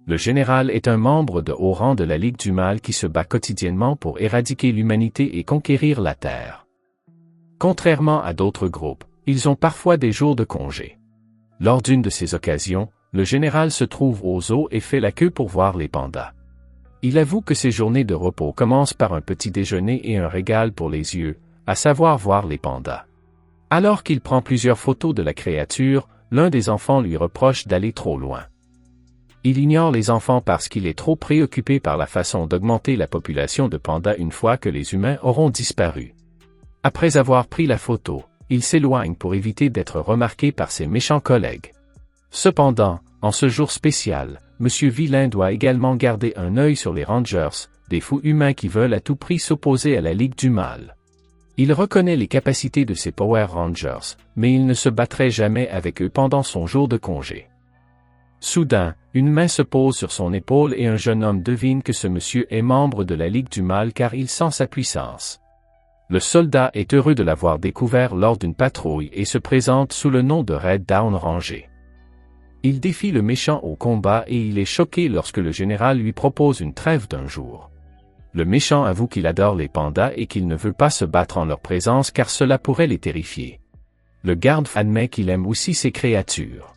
Le général est un membre de haut rang de la Ligue du Mal qui se bat quotidiennement pour éradiquer l'humanité et conquérir la Terre. Contrairement à d'autres groupes, ils ont parfois des jours de congé. Lors d'une de ces occasions, le général se trouve au zoo et fait la queue pour voir les pandas. Il avoue que ses journées de repos commencent par un petit déjeuner et un régal pour les yeux, à savoir voir les pandas. Alors qu'il prend plusieurs photos de la créature, l'un des enfants lui reproche d'aller trop loin. Il ignore les enfants parce qu'il est trop préoccupé par la façon d'augmenter la population de pandas une fois que les humains auront disparu. Après avoir pris la photo, il s'éloigne pour éviter d'être remarqué par ses méchants collègues. Cependant, en ce jour spécial, Monsieur Vilain doit également garder un œil sur les Rangers, des fous humains qui veulent à tout prix s'opposer à la Ligue du Mal. Il reconnaît les capacités de ses Power Rangers, mais il ne se battrait jamais avec eux pendant son jour de congé. Soudain, une main se pose sur son épaule et un jeune homme devine que ce monsieur est membre de la Ligue du Mal car il sent sa puissance. Le soldat est heureux de l'avoir découvert lors d'une patrouille et se présente sous le nom de Red Down Ranger. Il défie le méchant au combat et il est choqué lorsque le général lui propose une trêve d'1 jour. Le méchant avoue qu'il adore les pandas et qu'il ne veut pas se battre en leur présence car cela pourrait les terrifier. Le garde admet qu'il aime aussi ces créatures.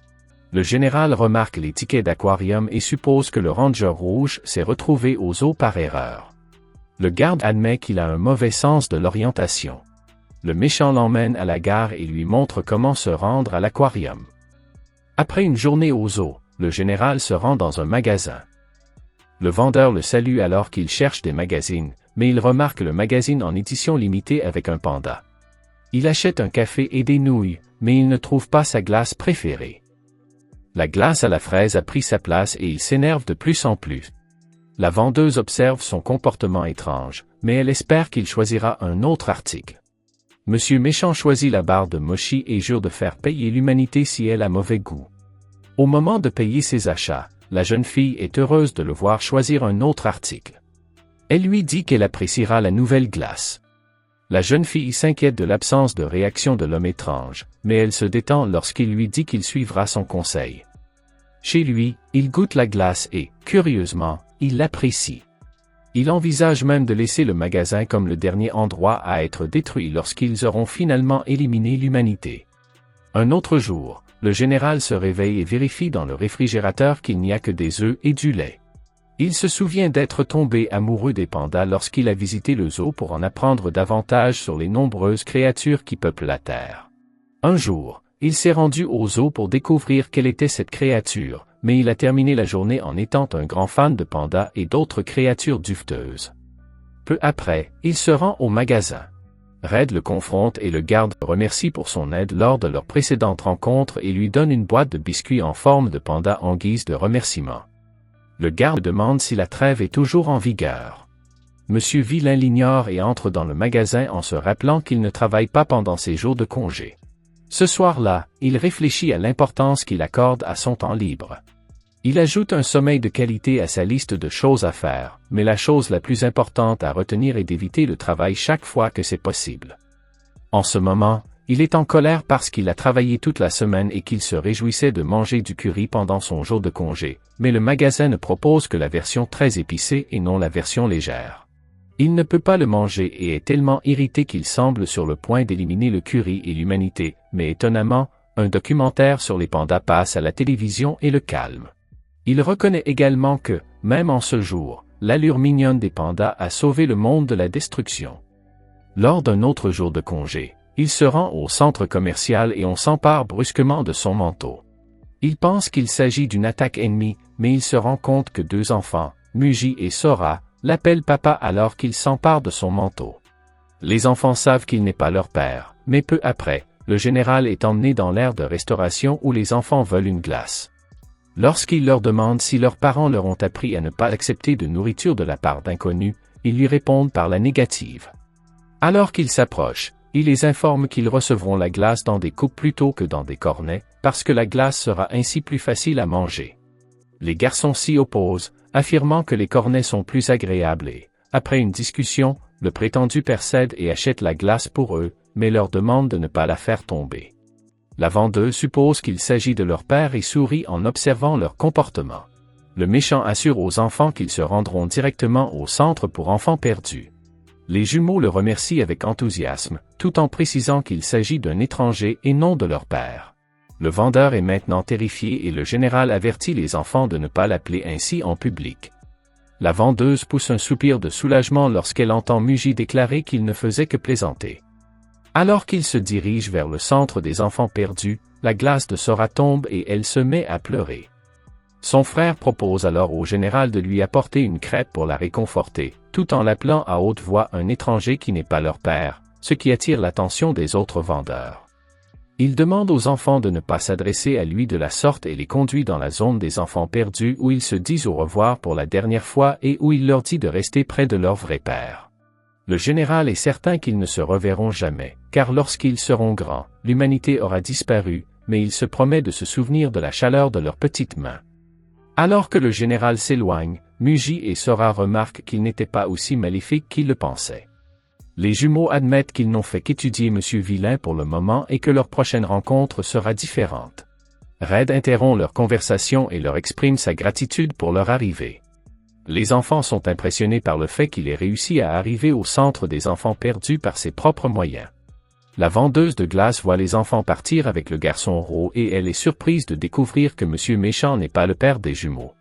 Le général remarque les tickets d'aquarium et suppose que le ranger rouge s'est retrouvé au zoo par erreur. Le garde admet qu'il a un mauvais sens de l'orientation. Le méchant l'emmène à la gare et lui montre comment se rendre à l'aquarium. Après une journée au zoo, le général se rend dans un magasin. Le vendeur le salue alors qu'il cherche des magazines, mais il remarque le magazine en édition limitée avec un panda. Il achète un café et des nouilles, mais il ne trouve pas sa glace préférée. La glace à la fraise a pris sa place et il s'énerve de plus en plus. La vendeuse observe son comportement étrange, mais elle espère qu'il choisira un autre article. Monsieur Méchant choisit la barre de mochi et jure de faire payer l'humanité si elle a mauvais goût. Au moment de payer ses achats, la jeune fille est heureuse de le voir choisir un autre article. Elle lui dit qu'elle appréciera la nouvelle glace. La jeune fille s'inquiète de l'absence de réaction de l'homme étrange, mais elle se détend lorsqu'il lui dit qu'il suivra son conseil. Chez lui, il goûte la glace et, curieusement, il l'apprécie. Il envisage même de laisser le magasin comme le dernier endroit à être détruit lorsqu'ils auront finalement éliminé l'humanité. Un autre jour, le général se réveille et vérifie dans le réfrigérateur qu'il n'y a que des œufs et du lait. Il se souvient d'être tombé amoureux des pandas lorsqu'il a visité le zoo pour en apprendre davantage sur les nombreuses créatures qui peuplent la Terre. Un jour, il s'est rendu au zoo pour découvrir quelle était cette créature, mais il a terminé la journée en étant un grand fan de pandas et d'autres créatures duveteuses. Peu après, il se rend au magasin. Red le confronte et le garde le remercie pour son aide lors de leur précédente rencontre et lui donne une boîte de biscuits en forme de panda en guise de remerciement. Le garde demande si la trêve est toujours en vigueur. Monsieur Vilain l'ignore et entre dans le magasin en se rappelant qu'il ne travaille pas pendant ses jours de congé. Ce soir-là, il réfléchit à l'importance qu'il accorde à son temps libre. Il ajoute un sommeil de qualité à sa liste de choses à faire, mais la chose la plus importante à retenir est d'éviter le travail chaque fois que c'est possible. En ce moment, il est en colère parce qu'il a travaillé toute la semaine et qu'il se réjouissait de manger du curry pendant son jour de congé, mais le magasin ne propose que la version très épicée et non la version légère. Il ne peut pas le manger et est tellement irrité qu'il semble sur le point d'éliminer le curry et l'humanité, mais étonnamment, un documentaire sur les pandas passe à la télévision et le calme. Il reconnaît également que, même en ce jour, l'allure mignonne des pandas a sauvé le monde de la destruction. Lors d'un autre jour de congé, il se rend au centre commercial et on s'empare brusquement de son manteau. Il pense qu'il s'agit d'une attaque ennemie, mais il se rend compte que 2 enfants, Muji et Sora, l'appellent papa alors qu'il s'empare de son manteau. Les enfants savent qu'il n'est pas leur père, mais peu après, le général est emmené dans l'aire de restauration où les enfants veulent une glace. Lorsqu'il leur demande si leurs parents leur ont appris à ne pas accepter de nourriture de la part d'inconnus, ils lui répondent par la négative. Alors qu'ils s'approchent, il les informe qu'ils recevront la glace dans des coupes plutôt que dans des cornets, parce que la glace sera ainsi plus facile à manger. Les garçons s'y opposent, affirmant que les cornets sont plus agréables et, après une discussion, le prétendu père cède et achète la glace pour eux, mais leur demande de ne pas la faire tomber. La vendeuse suppose qu'il s'agit de leur père et sourit en observant leur comportement. Le méchant assure aux enfants qu'ils se rendront directement au centre pour enfants perdus. Les jumeaux le remercient avec enthousiasme, tout en précisant qu'il s'agit d'un étranger et non de leur père. Le vendeur est maintenant terrifié et le général avertit les enfants de ne pas l'appeler ainsi en public. La vendeuse pousse un soupir de soulagement lorsqu'elle entend Muji déclarer qu'il ne faisait que plaisanter. Alors qu'il se dirige vers le centre des enfants perdus, la glace de Sora tombe et elle se met à pleurer. Son frère propose alors au général de lui apporter une crêpe pour la réconforter, tout en l'appelant à haute voix un étranger qui n'est pas leur père, ce qui attire l'attention des autres vendeurs. Il demande aux enfants de ne pas s'adresser à lui de la sorte et les conduit dans la zone des enfants perdus où ils se disent au revoir pour la dernière fois et où il leur dit de rester près de leur vrai père. Le général est certain qu'ils ne se reverront jamais, car lorsqu'ils seront grands, l'humanité aura disparu, mais il se promet de se souvenir de la chaleur de leurs petites mains. Alors que le général s'éloigne, Muji et Sora remarquent qu'il n'était pas aussi maléfique qu'ils le pensaient. Les jumeaux admettent qu'ils n'ont fait qu'étudier Monsieur Vilain pour le moment et que leur prochaine rencontre sera différente. Red interrompt leur conversation et leur exprime sa gratitude pour leur arrivée. Les enfants sont impressionnés par le fait qu'il ait réussi à arriver au centre des enfants perdus par ses propres moyens. La vendeuse de glace voit les enfants partir avec le garçon Ro et elle est surprise de découvrir que Monsieur Méchant n'est pas le père des jumeaux.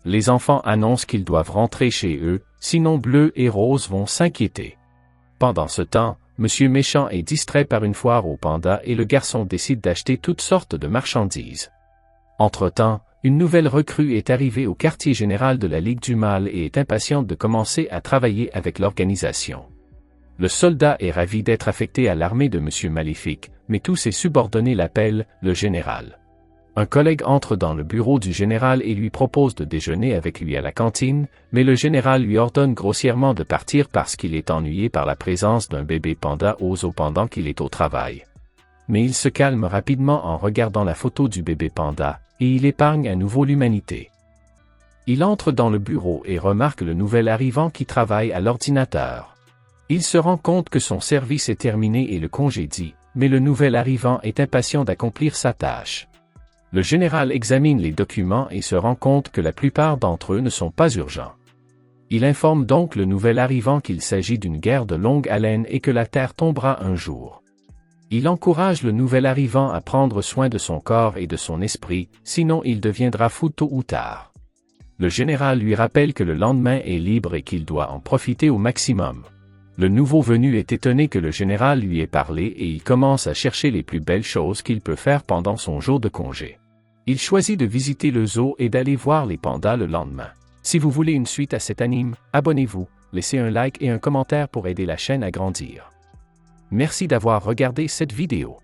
Les enfants annoncent qu'ils doivent rentrer chez eux, sinon Bleu et Rose vont s'inquiéter. Pendant ce temps, Monsieur Méchant est distrait par une foire aux pandas et le garçon décide d'acheter toutes sortes de marchandises. Entre-temps, une nouvelle recrue est arrivée au quartier général de la Ligue du Mal et est impatiente de commencer à travailler avec l'organisation. Le soldat est ravi d'être affecté à l'armée de Monsieur Maléfique, mais tous ses subordonnés l'appellent le général. Un collègue entre dans le bureau du général et lui propose de déjeuner avec lui à la cantine, mais le général lui ordonne grossièrement de partir parce qu'il est ennuyé par la présence d'un bébé panda au zoo pendant qu'il est au travail. Mais il se calme rapidement en regardant la photo du bébé panda, et il épargne à nouveau l'humanité. Il entre dans le bureau et remarque le nouvel arrivant qui travaille à l'ordinateur. Il se rend compte que son service est terminé et le congédie, mais le nouvel arrivant est impatient d'accomplir sa tâche. Le général examine les documents et se rend compte que la plupart d'entre eux ne sont pas urgents. Il informe donc le nouvel arrivant qu'il s'agit d'une guerre de longue haleine et que la Terre tombera un jour. Il encourage le nouvel arrivant à prendre soin de son corps et de son esprit, sinon il deviendra fou tôt ou tard. Le général lui rappelle que le lendemain est libre et qu'il doit en profiter au maximum. Le nouveau venu est étonné que le général lui ait parlé et il commence à chercher les plus belles choses qu'il peut faire pendant son jour de congé. Il choisit de visiter le zoo et d'aller voir les pandas le lendemain. Si vous voulez une suite à cet anime, abonnez-vous, laissez un like et un commentaire pour aider la chaîne à grandir. Merci d'avoir regardé cette vidéo.